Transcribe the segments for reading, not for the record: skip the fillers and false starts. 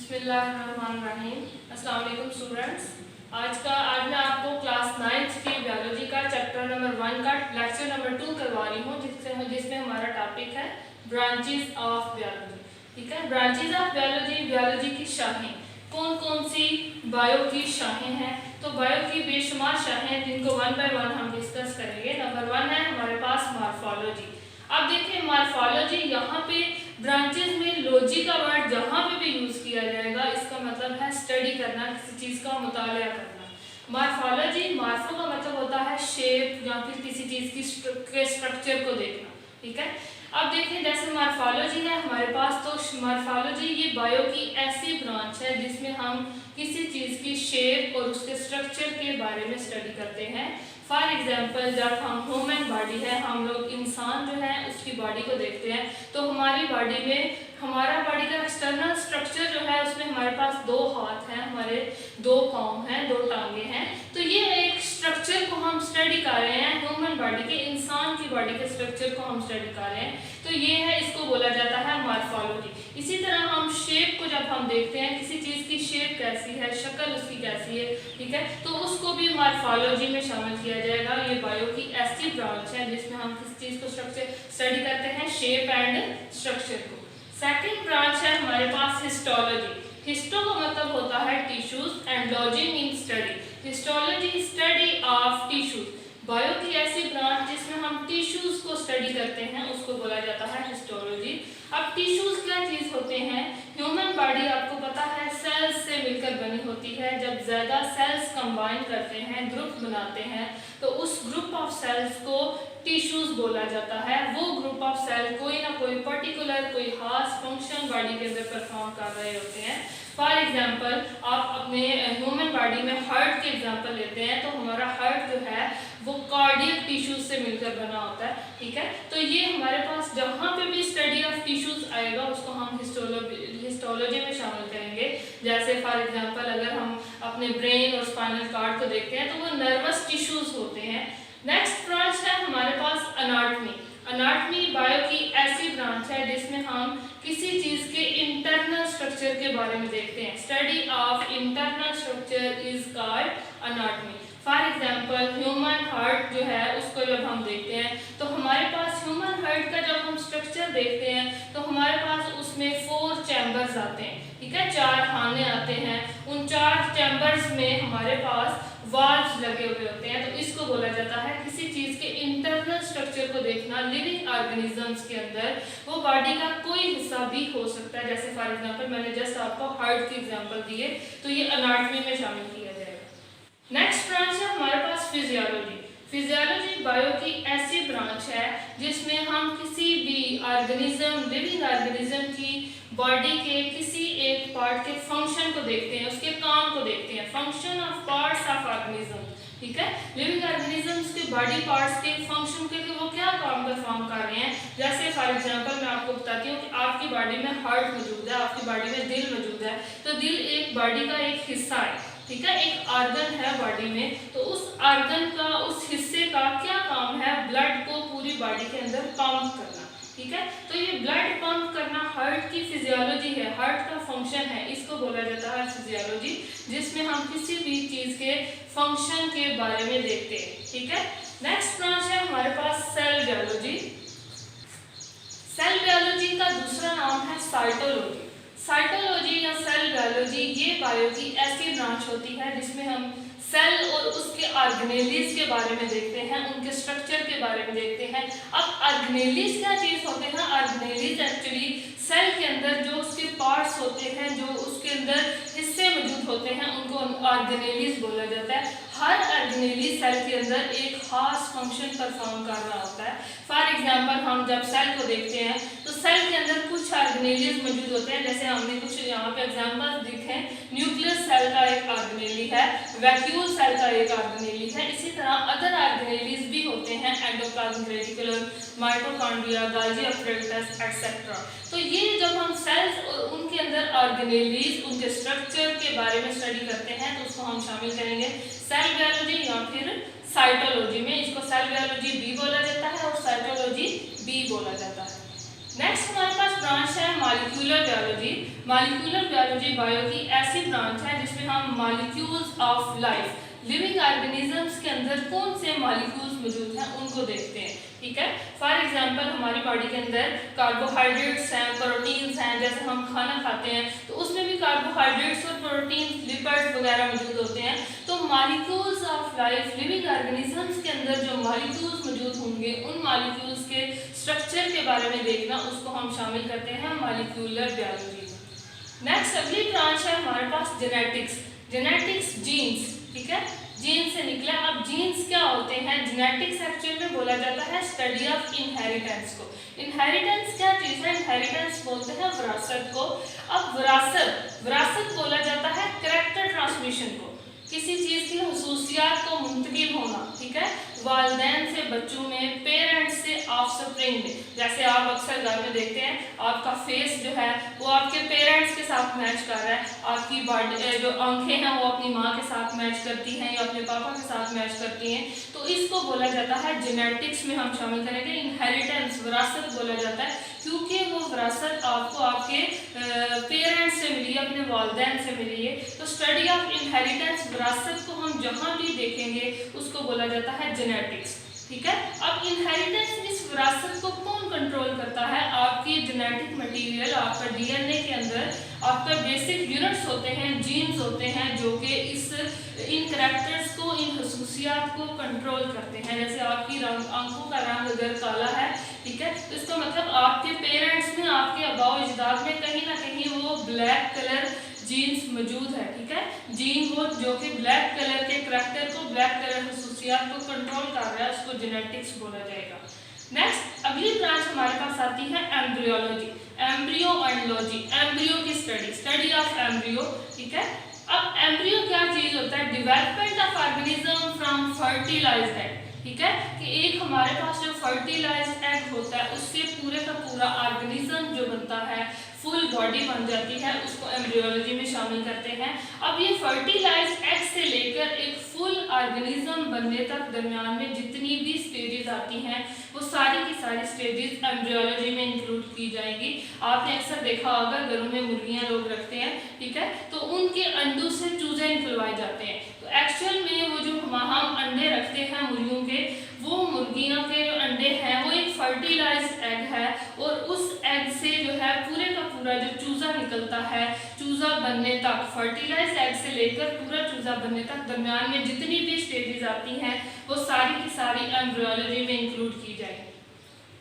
बिस्मिल्लाहिर्रहमानिर्रहीम। अस्सलाम वालेकुम स्टूडेंट्स। आज मैं आपको क्लास 9th की बायोलॉजी का चैप्टर नंबर 1 का लेक्चर नंबर 2 करवा रही हूँ, जिसमें हमारा टॉपिक है ब्रांचेस ऑफ बायोलॉजी। ठीक है, ब्रांचेस ऑफ बायोलॉजी की शाखें कौन कौन सी बायो की शाखें हैं। तो बायो की बेशुमार शाखें हैं, जिनको वन बाय वन हम डिस्कस करेंगे। नंबर 1 है हमारे पास मॉर्फोलॉजी। अब देखिए मॉर्फोलॉजी, यहाँ पे ब्रांचेस में लॉजी का वर्ड जहाँ पे भी यूज किया जाएगा, इसका मतलब है स्टडी करना, किसी चीज का मुताला करना। मॉर्फोलॉजी, मॉर्फो का मतलब होता है शेप या फिर किसी चीज के स्ट्रक्चर को देखना। ठीक है, अब देखिए जैसे मॉर्फोलॉजी है हमारे पास, तो मॉर्फोलॉजी ये बायो की ऐसी ब्रांच है जिसमें हम किसी चीज की शेप और उसके स्ट्रक्चर के बारे में स्टडी करते हैं। फॉर एग्जाम्पल, जब हम ह्यूमन बॉडी है, हम लोग इंसान जो है उसकी बॉडी को देखते हैं, तो हमारी बॉडी में हमारा बॉडी का एक्सटर्नल स्ट्रक्चर जो है उसमें हमारे पास 2 हाथ हैं, हमारे 2 पाँव हैं, 2 टांगे हैं। तो ये एक स्ट्रक्चर को हम स्टडी कर रहे हैं, ह्यूमन बॉडी के, इंसान की बॉडी के स्ट्रक्चर को हम स्टडी कर रहे हैं। तो ये है, इसको बोला जाता है मॉर्फोलॉजी। इसी तरह हम शेप को जब हम देखते हैं, किसी चीज की शेप कैसी है, शक्ल उसकी कैसी है, ठीक है, तो उसको भी मॉर्फोलॉजी में शामिल किया जाएगा। ये बायो की ऐसी ब्रांच है जिसमें हम किसी चीज को स्ट्रक्चर स्टडी करते हैं, शेप एंड स्ट्रक्चर को। सेकंड ब्रांच है हमारे पास हिस्टोलॉजी। हिस्टो का मतलब होता है tissues and logy mean study. Histology study of tissues. Bio की ऐसी ब्रांच जिसमें हम टिश्यूज को स्टडी करते हैं, उसको बोला जाता है हिस्टोलॉजी। अब टिश्यूज क्या चीज होते हैं? ह्यूमन बॉडी आपको पता है सेल्स से मिलकर बनी होती है। जब ज्यादा सेल्स कंबाइन करते हैं, ग्रुप बनाते हैं, तो उस ग्रुप ऑफ सेल्स को टिश्यूज बोला जाता है। वो ग्रुप ऑफ सेल कोई ना कोई पर्टिकुलर, कोई खास फंक्शन बॉडी के अंदर परफॉर्म कर रहे होते हैं। फॉर एग्जाम्पल, आप अपने ह्यूमन बॉडी में हार्ट के एग्जाम्पल लेते हैं, तो हमारा हार्ट जो है वो कार्डियक टिश्यूज से मिलकर बना होता है। ठीक है, तो ये हमारे पास जहाँ पे भी स्टडी ऑफ टिश्यूज आएगा उसको हम हिस्टोलॉजी में शामिल करेंगे। जैसे फॉर एग्जाम्पल, अगर हम अपने ब्रेन और स्पाइनल कॉर्ड को देखते हैं तो वो नर्वस टिश्यूज होते हैं। नेक्स्ट ब्रांच है हमारे पास अनाटमी। अनाटमी बायो की ऐसी ब्रांच है जिसमें हम किसी चीज के इंटरनल स्ट्रक्चर के बारे में देखते हैं। Study of internal structure is called anatomy. For example, human heart जो है उसको जब हम देखते हैं, तो हमारे पास ह्यूमन हार्ट का जब हम स्ट्रक्चर देखते हैं तो हमारे पास उसमें 4 चैम्बर्स आते हैं। ठीक है, 4 खाने आते हैं। उन 4 चैम्बर्स में हमारे पास वाल्व्स लगे हुए होते हैं। तो इसको बोला जाता है किसी चीज के इंटरनल स्ट्रक्चर को देखना। लिविंग ऑर्गेनिजम्स के अंदर वो बॉडी का कोई हिस्सा भी हो सकता है। जैसे फॉर एग्जांपल, मैंने जस्ट आपको हार्ट की एग्जांपल दिए, तो ये अनाटमी में शामिल किया जाएगा। नेक्स्ट ब्रांच है हमारे पास फिजियोलॉजी। फिजियोलॉजी बायो की ऐसी ब्रांच है जिसमें हम किसी भी ऑर्गेनिज्म, लिविंग ऑर्गेनिज्म की बॉडी के किसी एक पार्ट के फंक्शन को देखते हैं, उसके काम को देखते हैं। Function of parts of organism. ठीक है, लिविंग ऑर्गेनिजम्स के बॉडी पार्ट्स के फंक्शन के वो क्या काम परफॉर्म कर रहे हैं। जैसे फॉर एग्जांपल मैं आपको बताती हूँ कि आपकी बॉडी में हार्ट मौजूद है, आपकी बॉडी में दिल मौजूद है। तो दिल एक बॉडी का एक हिस्सा है, ठीक है, एक ऑर्गन है बॉडी में। तो उस ऑर्गन का, उस हिस्से का क्या काम है? ब्लड को पूरी बॉडी के अंदर पंप करना। ठीक है, तो ये ब्लड पंप करना हार्ट की फिजियोलॉजी है, हार्ट का फंक्शन है। इसको बोला जाता है फिजियोलॉजी, जिसमें हम किसी भी चीज के फंक्शन के बारे में देखते हैं। ठीक है, नेक्स्ट ब्रांच है हमारे पास सेल बायोलॉजी। सेल बायोलॉजी का दूसरा नाम है साइटोलॉजी। साइटोलॉजी या सेल बायोलॉजी ये बायो की ऐसी ब्रांच होती है जिसमें हम सेल और उसके ऑर्गेनेलिज के बारे में देखते हैं, उनके स्ट्रक्चर के बारे में देखते हैं। अब ऑर्गेनेलिज क्या चीज होते हैं? ऑर्गेनेलिज एक्चुअली सेल के अंदर जो उसके पार्ट्स होते हैं, जो उसके अंदर हिस्से मौजूद होते हैं, उनको ऑर्गेनेलिज बोला जाता है। हर ऑर्गेनेलिज सेल के अंदर एक खास फंक्शन परफॉर्म कर रहा होता है। फॉर एग्जांपल, हम जब सेल को देखते हैं तो सेल के अंदर कुछ ऑर्गेनेलिज मौजूद होते हैं। जैसे हमने कुछ यहाँ पे एग्जांपल्स दिखे, न्यूक्लियस सेल का एक ऑर्गेनेली है, वैक्यूल सेल का एक ऑर्गेनेली है। इसी तरह अदर ऑर्गेनेलीज भी होते हैं, endoplasmic reticulum, mitochondria, Golgi apparatus etcetera. तो ये जब हम सेल्स और उनके अंदर ऑर्गेनेलीज, उनके स्ट्रक्चर के बारे में स्टडी करते हैं, तो उसको हम शामिल करेंगे सेल बायोलॉजी या फिर साइटोलॉजी में। इसको सेल बायोलॉजी बी बोला जाता है और साइटोलॉजी बी बोला जाता है। नेक्स्ट हमारे पास ब्रांच है molecular biology. Molecular biology bio की ऐसी ब्रांच है जिसमें हम molecules of life, living organisms के अंदर कौन से मॉलिक्यूल्स मौजूद हैं उनको देखते हैं। ठीक है, फॉर एग्जांपल हमारी बॉडी के अंदर कार्बोहाइड्रेट्स हैं, प्रोटीन्स हैं, जैसे हम खाना खाते हैं तो उसमें भी कार्बोहाइड्रेट्स और प्रोटीन्स, लिपिड्स वगैरह मौजूद होते हैं। तो molecules of life, living organisms के अंदर जो मॉलिक्यूल्स मौजूद होंगे उन मॉलिक्यूल्स के स्ट्रक्चर के बारे में देखना, उसको हम शामिल करते हैं मॉलिक्यूलर बायोलॉजी में। नेक्स्ट अगली ब्रांच है हमारे पास जेनेटिक्स। जेनेटिक्स जीन्स, ठीक है, जीन से निकला। अब जीन्स क्या होते हैं? जेनेटिक्स एक्चुअल में बोला जाता है स्टडी ऑफ इनहेरिटेंस को। इनहेरिटेंस क्या चीज है? इनहेरिटेंस बोलते हैं विरासत को। अब विरासत बोला जाता है कैरेक्टर ट्रांसमिशन को, किसी चीज की हुसूसियात को मुंतकिल होना। ठीक है, वालिदैन से बच्चों में, पेरेंट्स से ऑफस्प्रिंग में। जैसे आप अक्सर घर में देखते हैं आपका फेस जो है वो आपके पेरेंट्स के साथ मैच कर रहा है, आपकी बॉडी जो आंखें हैं वो अपनी माँ के साथ मैच करती हैं या अपने पापा के साथ मैच करती हैं। तो इसको बोला जाता है जेनेटिक्स में हम शामिल करेंगे। इनहेरिटेंस विरासत बोला जाता है क्योंकि वो विरासत आपको आपके पेरेंट्स से मिली है, अपने वालिदैन से मिली है। तो स्टडी ऑफ इनहेरिटेंस, विरासत को हम जहाँ भी देखेंगे उसको बोला जाता है जेनेटिक्स। ठीक है, अब इनहेरिटेंस, इस विरासत को कौन कंट्रोल करता है? आपकी जेनेटिक मटेरियल, आपका डीएनए के अंदर आपका बेसिक यूनिट्स होते हैं, जीन्स होते हैं जो कि इन कैरेक्टर्स को, इन खसूसियात को कंट्रोल करते हैं। जैसे आपकी आंखों का रंग अगर काला है, ठीक है, तो इसका मतलब आपके पेरेंट्स में, आपके आबाओ अजदाद में कहीं ना कहीं वो ब्लैक कलर जीन्स मौजूद है। ठीक है, जीन वो जो कि ब्लैक कलर के कैरेक्टर को, ब्लैक कलर खसूसियात को कंट्रोल कर रहा है, उसको जेनेटिक्स बोला जाएगा। नेक्स्ट अगली ब्रांच हमारे पास आती है एम्ब्रियोलॉजी, एम्ब्रियोलॉजी, एम्ब्रियो की स्टडी, स्टडी ऑफ एम्ब्रियो। ठीक है, अब एम्ब्रियो क्या चीज होता है? Development of organism from fertilised egg. ठीक है, कि एक हमारे पास जो फर्टिलाइज्ड एग होता है उससे पूरे का पूरा ऑर्गेनिज्म जो बनता है, फुल बॉडी बन जाती है, उसको एम्ब्रियोलॉजी में शामिल करते हैं। अब ये फर्टिलाइज्ड एग से लेकर एक फुल ऑर्गेनिज्म बनने तक दरमियान में जितनी भी स्टेजेस आती हैं वो सारी की सारी स्टेजेस एम्ब्रियोलॉजी में इंक्लूड की जाएंगी। आपने अक्सर देखा होगा घरों में मुर्गियां लोग रखते हैं, ठीक है, तो उनके अंडों से चूजे निकलवाए जाते हैं। तो एक्चुअल में वो जो हम अंडे रखते हैं मुर्गियों के, वो मुर्गियों के जो अंडे हैं वो एक फर्टिलाइज्ड एग है और उस एग से जो है पूरे का पूरा जो चूजा निकलता है, चूजा बनने तक, फर्टिलाइज्ड एग से लेकर पूरा चूजा बनने तक दरमियान में जितनी भी स्टेजेस आती हैं वो सारी की सारी एम्ब्रियोलॉजी में इंक्लूड की जाएगी।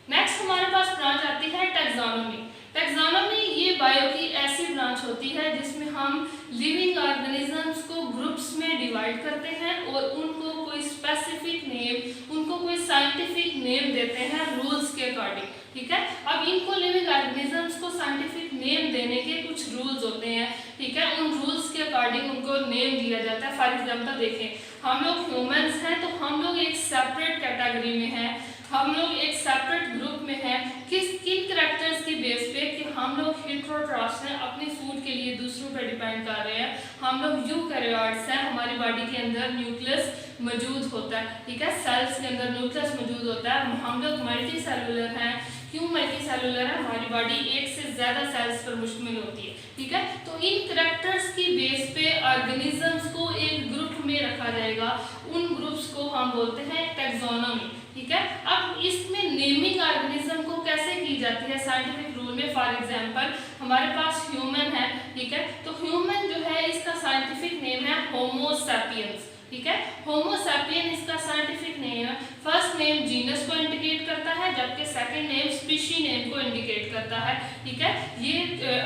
नेक्स्ट हमारे पास ब्रांच आती है टैक्सोनॉमी। टैक्सोनॉमी ये बायो की ऐसी ब्रांच होती है जिसमें हम लिविंग ऑर्गेनिजम्स को ग्रुप्स में डिवाइड करते हैं और उनको कोई स्पेसिफिक नेम, उनको कोई साइंटिफिक नेम देते हैं रूल्स के अकॉर्डिंग। ठीक है, अब इनको लिविंग ऑर्गेनिजम्स को साइंटिफिक नेम देने के कुछ रूल्स होते हैं। ठीक है, उन रूल्स के अकॉर्डिंग उनको नेम दिया जाता है। फॉर एग्जांपल देखें, हम लोग ह्यूमंस हैं तो हम लोग एक सेपरेट कैटेगरी में हैं, हम लोग एक सेपरेट ग्रुप में हैं। किन कैरेक्टर्स की बेस पे कि हम लोग हेटेरोट्रॉफ्स हैं, अपने फूड के लिए दूसरों पर डिपेंड कर रहे हैं। हम लोग यूकैरियोट्स हैं, हमारी बॉडी के अंदर न्यूक्लियस मौजूद होता है। ठीक है, सेल्स के अंदर न्यूक्लियस मौजूद होता है। हम लोग मल्टी सेलुलर हैं। क्यों मल्टी सेलुलर है? हमारी बॉडी एक से ज्यादा सेल्स पर मुश्तमिल होती है। ठीक है, तो इन कैरेक्टर्स की बेस पे ऑर्गेनिजम्स को एक ग्रुप में रखा जाएगा। उन ग्रुप्स को हम बोलते हैं टैक्सोनॉमी। ठीक है, अब इसमें नेमिंग ऑर्गेनिज्म को कैसे की जाती है साइंटिफिक रूल में? फॉर एग्जांपल हमारे पास ह्यूमन है, ठीक है, तो ह्यूमन जो है इसका साइंटिफिक नेम है होमो सैपियंस। ठीक है, होमो सैपियन इसका साइंटिफिक नेम है। फर्स्ट नेम जीनस को इंडिकेट करता है जबकि सेकंड नेम स्पीशी नेम को इंडिकेट करता है। ठीक है, ये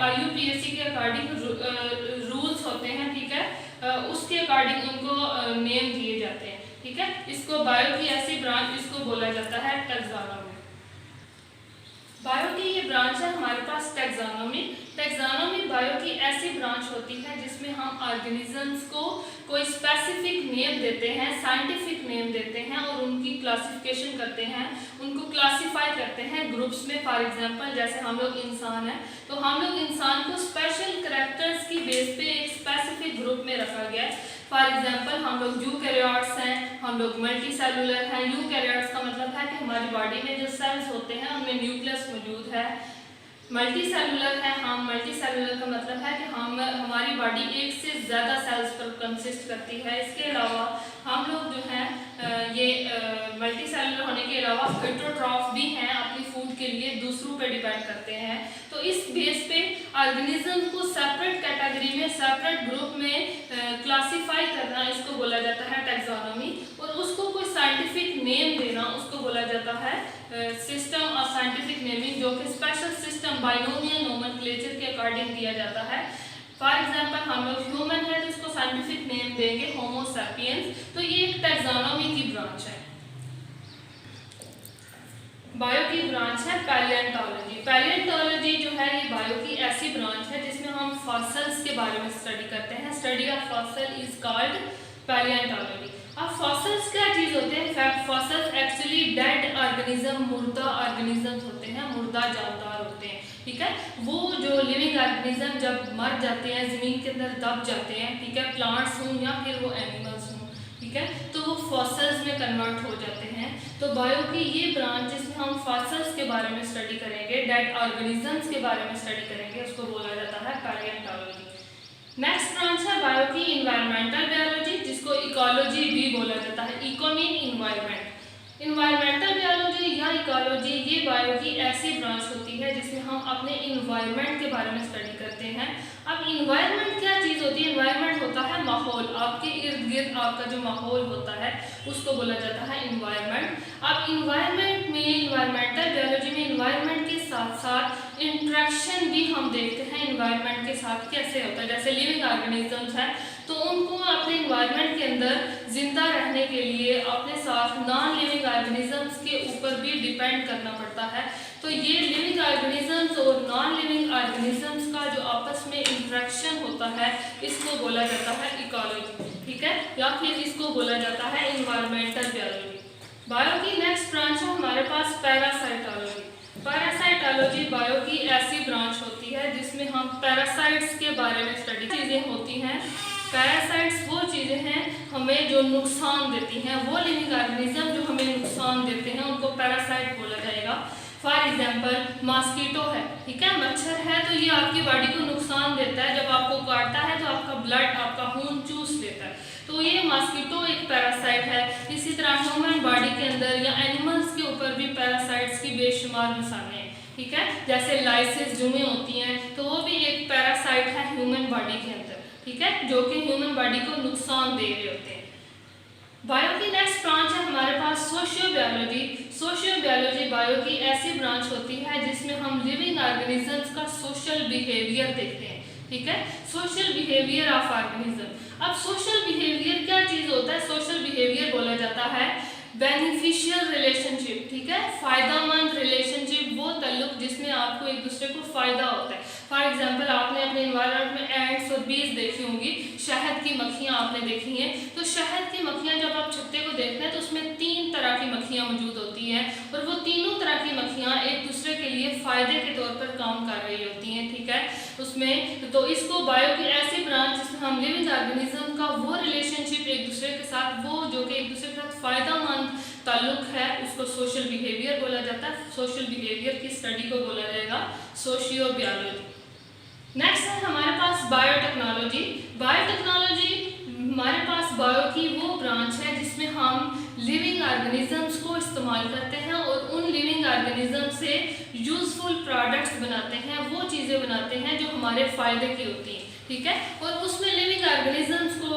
IUPAC के अकॉर्डिंग रूल्स होते हैं। ठीक है, उसके अकॉर्डिंग उनको नेम दिए जाते हैं। ठीक है, इसको बायो की ऐसी ब्रांच, इसको बोला जाता है टैक्सोनॉमी। बायो की ये ब्रांच है हमारे पास टैक्सोनॉमी। टैक्सोनॉमी बायो की ऐसी ब्रांच होती है जिसमें हम ऑर्गेनिजम्स को कोई स्पेसिफिक नेम देते हैं, साइंटिफिक नेम देते हैं और उनकी क्लासिफिकेशन करते हैं, उनको क्लासिफाई करते हैं ग्रुप्स में। फॉर एग्जांपल जैसे हम लोग इंसान हैं तो हम लोग इंसान को स्पेशल कैरेक्टर्स की बेस पे एक स्पेसिफिक ग्रुप में रखा गया है। फॉर एग्जांपल हम लोग यूकैरियोट्स हैं, हम लोग मल्टी सेलुलर हैं। यूकैरियोट्स का मतलब है कि हमारी बॉडी में जो सेल्स होते हैं उनमें न्यूक्लियस मौजूद है। मल्टी सेलुलर है, हम मल्टी सेलुलर का मतलब है कि हमारी बॉडी एक से ज़्यादा सेल्स पर कंसिस्ट करती है। इसके अलावा हम लोग जो हैं ये मल्टी सेलुलर होने के अलावा हेटेरोट्रॉफ भी हैं, अपनी फूड के लिए दूसरों पे डिपेंड करते हैं। तो इस बेस पे ऑर्गेनिज्म को सेपरेट कैटेगरी में, सेपरेट ग्रुप में क्लासीफाई करना, इसको बोला जाता है टैक्सोनॉमी। और उसको कोई साइंटिफिक नेम देना, उसको बोला जाता है सिस्टम ऑफ साइंटिफिक नेमिंग, जो कि स्पेशल सिस्टम बाइनोमियल नोमेनक्लेचर के अकॉर्डिंग दिया जाता है। फॉर एग्जांपल हम लोग ह्यूमन है तो इसको साइंटिफिक नेम देंगे होमो सैपियंस। तो ये एक टैक्सोनॉमी की ब्रांच है। बायो की ब्रांच है पैलियोंटोलॉजी। पैलियोंटोलॉजी जो है ये बायो की ऐसी ब्रांच है जिसमें हम फॉसिल्स के बारे में स्टडी करते हैं। Study of fossil is called palaeontology. अब फॉसिल्स क्या चीज होते हैं? फॉसिल्स एक्चुअली डेड ऑर्गेनिज्म, मुर्दा ऑर्गेनिजम्स होते हैं, मुर्दा जानदार होते हैं, ठीक है। वो जो लिविंग ऑर्गेनिज्म जब मर जाते हैं, जमीन के अंदर दब जाते हैं, ठीक है, प्लांट्स हों या फिर वो एनिमल्स हों, ठीक है, तो वो फॉसिल्स में कन्वर्ट हो जाते हैं। तो बायो की ये ब्रांच जिसमें हम फॉसिल्स के बारे में स्टडी करेंगे, डेड ऑर्गेनिजम्स के बारे में स्टडी करेंगे, उसको बोला जाता है पैलियोंटोलॉजी। नेक्स्ट ब्रांच है बायो की इन्वायरमेंटल बायोलॉजी, जिसको इकोलॉजी भी बोला जाता है। Eco mean environment. Environmental biology या इकोलॉजी ये बायो की ऐसी ब्रांच होती है जिसमें हम अपने इन्वायरमेंट के बारे में स्टडी करते हैं। अब इन्वायरमेंट क्या चीज़ होती है? इन्वायरमेंट होता है माहौल, आपके इर्द गिर्द आपका जो माहौल होता है उसको बोला जाता है इन्वायरमेंट। अब इन्वायरमेंट में, इन्वायरमेंटल बायोलॉजी में इन्वायरमेंट के साथ साथ इंट्रैक्शन भी हम देखते हैं इन्वायरमेंट के साथ कैसे होता है। जैसे लिविंग ऑर्गेनिजम्स हैं तो उनको अपने इन्वायरमेंट के अंदर जिंदा रहने के लिए अपने साथ नॉन लिविंग ऑर्गेनिजम्स के ऊपर भी डिपेंड करना पड़ता है। तो ये लिविंग ऑर्गेनिजम्स और नॉन लिविंग ऑर्गेनिजम्स का जो आपस में इंट्रैक्शन होता है इसको बोला जाता है इकोलॉजी, ठीक है, या फिर इसको बोला जाता है इन्वायरमेंटल बायोलॉजी। बायो की नेक्स्ट ब्रांच है हमारे पास पैरासाइटोलॉजी। पैरासाइटोलॉजी बायो की ऐसी ब्रांच होती है जिसमें हम पैरासाइट्स के बारे में स्टडी चीज़ें होती हैं। पैरासाइट्स वो चीज़ें हैं हमें जो नुकसान देती हैं, वो लिविंग ऑर्गेनिज्म जो हमें नुकसान देते हैं उनको पैरासाइट बोला जाएगा। फॉर एग्जाम्पल मॉस्किटो है, ठीक है, मच्छर है, तो ये आपकी बॉडी को नुकसान देता है। जब आपको काटता है तो आपका ब्लड, आपका खून चूस लेता है, तो ये मॉस्किटो एक पैरासाइट है। इसी तरह ह्यूमन बॉडी के अंदर या एनिमल्स के ऊपर भी पैरासाइट्स की बेशुमार मिसालें हैं, ठीक है, जैसे लाइसिस जुएं होती हैं तो वो भी एक पैरासाइट है ह्यूमन बॉडी के अंदर, ठीक है, जो कि ह्यूमन बॉडी को नुकसान दे रहे होते हैं। बायो की नेक्स्ट ब्रांच है हमारे पास sociobiology. Socio biology bio की ऐसी ब्रांच होती है जिसमें हम लिविंग ऑर्गेनिजम्स का सोशल बिहेवियर देखते हैं, ठीक है, सोशल बिहेवियर ऑफ ऑर्गेनिज्म। अब सोशल बिहेवियर क्या चीज़ होता है? सोशल बिहेवियर बोला जाता है बेनिफिशियल रिलेशनशिप, ठीक है, फायदामंद रिलेशनशिप, वो ताल्लुक जिसमें आपको एक दूसरे को फायदा होता है। फॉर एग्जांपल आपने अपने एनवायरनमेंट में एंड्स और बीज देखी होंगी, शहद की मक्खियाँ आपने देखी हैं। तो शहद की मक्खियाँ जब आप छत्ते को देखते हैं तो उसमें 3 तरह की मक्खियाँ मौजूद होती हैं और वो तीनों तरह की मक्खियाँ एक दूसरे के लिए फ़ायदे के तौर पर काम कर रही होती हैं, ठीक है, उसमें। तो इसको बायो की ऐसी ब्रांच जिसमें हम लिविंग ऑर्गेनिज्म का वो रिलेशनशिप एक दूसरे के साथ, वो जो कि एक दूसरे के साथ फ़ायदामंद ताल्लुक है, उसको सोशल बिहेवियर बोला जाता है। सोशल बिहेवियर की स्टडी को बोला जाएगा सोशियो बायोलॉजी। नेक्स्ट है हमारे पास बायोटेक्नोलॉजी। बायोटेक्नोलॉजी हमारे पास बायो की वो ब्रांच है जिसमें हम लिविंग ऑर्गेनिजम्स को इस्तेमाल करते हैं और उन लिविंग ऑर्गेनिज्म से यूजफुल प्रोडक्ट्स बनाते हैं, वो चीज़ें बनाते हैं जो हमारे फ़ायदे की होती हैं, ठीक है, और उसमें लिविंग ऑर्गेनिजम्स को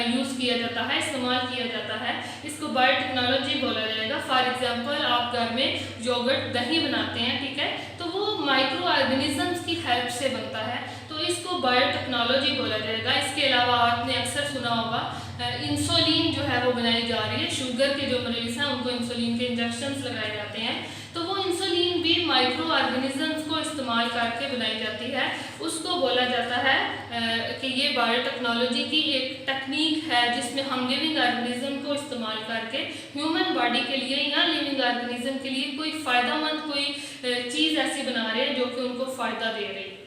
यूज़ किया जाता है, इस्तेमाल किया जाता है। इसको बायोटेक्नोलॉजी बोला जाएगा। फॉर एग्जांपल आप घर में योगर्ट, दही बनाते हैं, ठीक है, तो वो माइक्रो ऑर्गेनिजम्स की हेल्प से बनता है, तो इसको बायोटेक्नोलॉजी बोला जाएगा। इसके अलावा आपने अक्सर सुना होगा इंसुलिन जो है वो बनाई जा रही है, शुगर के जो मरीज हैं उनको इंसुलिन के इंजेक्शंस लगाए जाते हैं, तो वो इंसुलिन भी माइक्रो ऑर्गेनिजम्स को इस्तेमाल करके बनाई जाती है। उसको बोला जाता है कि ये बायोटेक्नोलॉजी की एक टेक्निक है जिसमें हम लिविंग ऑर्गेनिज्म को इस्तेमाल करके ह्यूमन बॉडी के लिए या लिविंग ऑर्गेनिज्म के लिए कोई फ़ायदेमंद कोई चीज़ ऐसी बना रहे हैं जो कि उनको फ़ायदा दे रही है।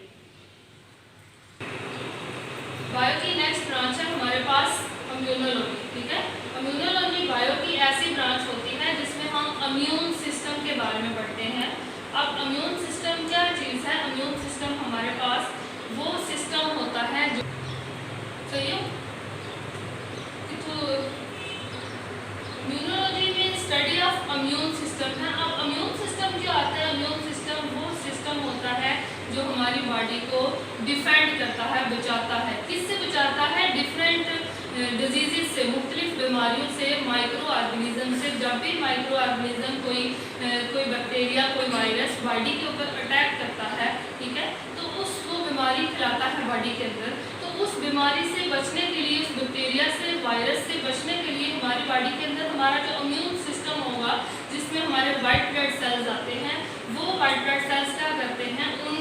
बायो की नेक्स्ट ब्रांच है हमारे पास इम्यूनोलॉजी, ठीक है। इम्यूनोलॉजी बायो की ऐसी ब्रांच होती है जिसमें हम इम्यून सिस्टम के बारे में पढ़ते हैं। अब इम्यून सिस्टम क्या चीज़ है? बॉडी को डिफेंड करता है, बचाता है। किससे बचाता है? डिफरेंट डिजीजेस से, मुख्तलिफ बीमारियों से, माइक्रो ऑर्गेनिज्म से। जब भी माइक्रो ऑर्गेनिज्म कोई बैक्टीरिया, कोई वायरस बॉडी के ऊपर अटैक करता है, ठीक है, तो उसको बीमारी फैलाता है बॉडी के अंदर। तो उस बीमारी से बचने के लिए, उस बैक्टीरिया से, वायरस से बचने के लिए हमारी बॉडी के अंदर हमारा जो इम्यून सिस्टम होगा, जिसमें हमारे वाइट ब्लड सेल्स आते हैं, वो वाइट ब्लड सेल्स क्या करते हैं? उन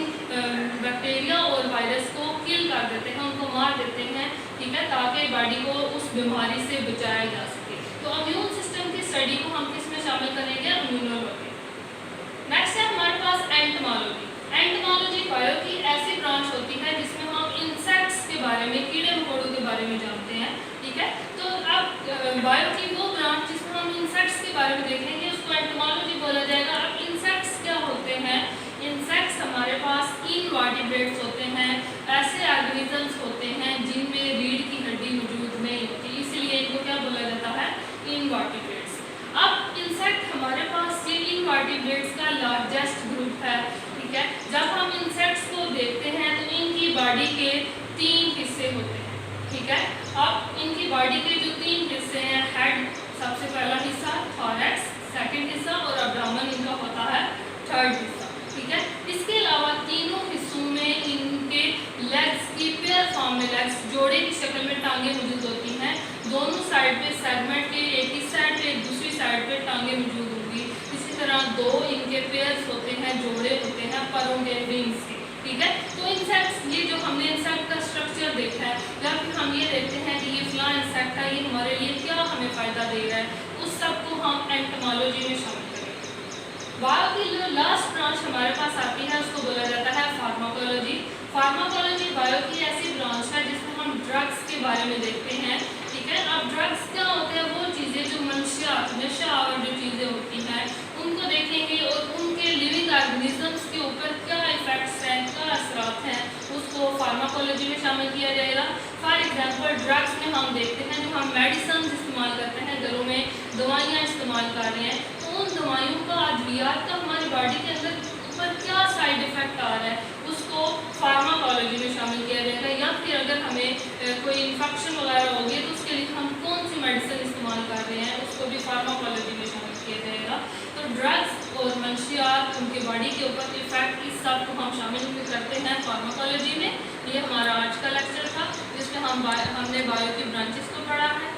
बैक्टीरिया और वायरस को किल कर देते हैं, उनको मार देते हैं, ठीक है, ताकि बॉडी को उस बीमारी से बचाया जा सके। तो इम्यून सिस्टम की स्टडी को हम किस में शामिल करेंगे? इम्यूनोलॉजी। नेक्स्ट है हमारे पास एंटोमोलॉजी। एंटोमोलॉजी बायो की ऐसी ब्रांच होती है जिसमें हम इंसेक्ट्स के बारे में, कीड़े मकोड़ों के बारे में जानते हैं, ठीक है। तो अब बायो की वो ब्रांच जिसमें हम इंसेक्ट्स के बारे में देखेंगे, उसको एंटोमोलॉजी बोला जाएगा। अब इंसेक्ट्स क्या होते हैं? इंसेक्ट्स हमारे पास इनवर्टिब्रेट्स होते हैं, ऐसे ऑर्गेनिजम्स होते हैं जिनमें रीढ़ की हड्डी मौजूद नहीं होती, इसलिए इनको क्या बोला जाता है? इनवर्टिब्रेट्स। अब इंसेक्ट हमारे पास ये इनवर्टिब्रेट्स का लार्जेस्ट ग्रुप है, ठीक है। जब हम इंसेक्ट्स को देखते हैं तो इनकी बॉडी के 3 हिस्से होते हैं, ठीक है। अब इनकी बॉडी के जो 3 हिस्से हैं, हेड सबसे पहला हिस्सा, थॉरैक्स सेकंड हिस्सा और अब्डोमेन इनका होता है थर्ड हिस्सा, ठीक है। इसके अलावा तीनों हिस्सों में इनके लेग्स की पेयर फॉर्म में, लेग्स जोड़े की शक्ल में टांगे मौजूद होती हैं। दोनों साइड पे सेगमेंट के, एक ही साइड पे, एक दूसरी साइड पे टांगे मौजूद होंगी। इसी तरह 2 इनके पेयर्स होते हैं, जोड़े होते हैं परों के, विंग्स के, ठीक है। तो इंसेक्ट्स, ये जो हमने इंसेक्ट का स्ट्रक्चर देखा है, या फिर हम ये देखते हैं कि ये फलां इंसेक्ट है, ये हमारे लिए क्या हमें फ़ायदा दे रहा है, उस सब को हम एंटोमोलॉजी में शामिल करेंगे। बायो की जो लास्ट ब्रांच हमारे पास आती है उसको बोला जाता है फार्माकोलॉजी। फार्माकोलॉजी बायो की ऐसी ब्रांच है जिसमें हम ड्रग्स के बारे में देखते हैं, ठीक है। अब ड्रग्स क्या होते हैं? वो चीज़ें जो मंशियात, नशा और जो चीज़ें होती हैं, उनको देखेंगे और उनके लिविंग ऑर्गेनिजम्स के ऊपर क्या इफेक्ट्स हैं, क्या असरात हैं, उसको फार्माकोलॉजी में शामिल किया जाएगा। फॉर एग्जांपल ड्रग्स में हम देखते हैं, जो हम मेडिसिन इस्तेमाल करते हैं, घरों में दवाइयाँ इस्तेमाल कर रहे हैं, तो उन दवाइयों का, अद्वियात का हमारी बॉडी के अंदर ऊपर क्या साइड इफेक्ट आ रहा है, उसको फार्माकोलॉजी में शामिल किया जाएगा। या फिर अगर हमें कोई इन्फेक्शन वगैरह हो गई तो उसके लिए हम कौन सी मेडिसिन इस्तेमाल कर रहे हैं, उसको भी फार्माकोलॉजी में शामिल किया जाएगा। तो ड्रग्स और मंशियात, उनके बॉडी के ऊपर इफेक्ट, इस सब को हम शामिल करते हैं फार्माकोलॉजी में। ये हमारा आज का लेक्चर था जिसमें हमने बायो की ब्रांचेस को पढ़ा है।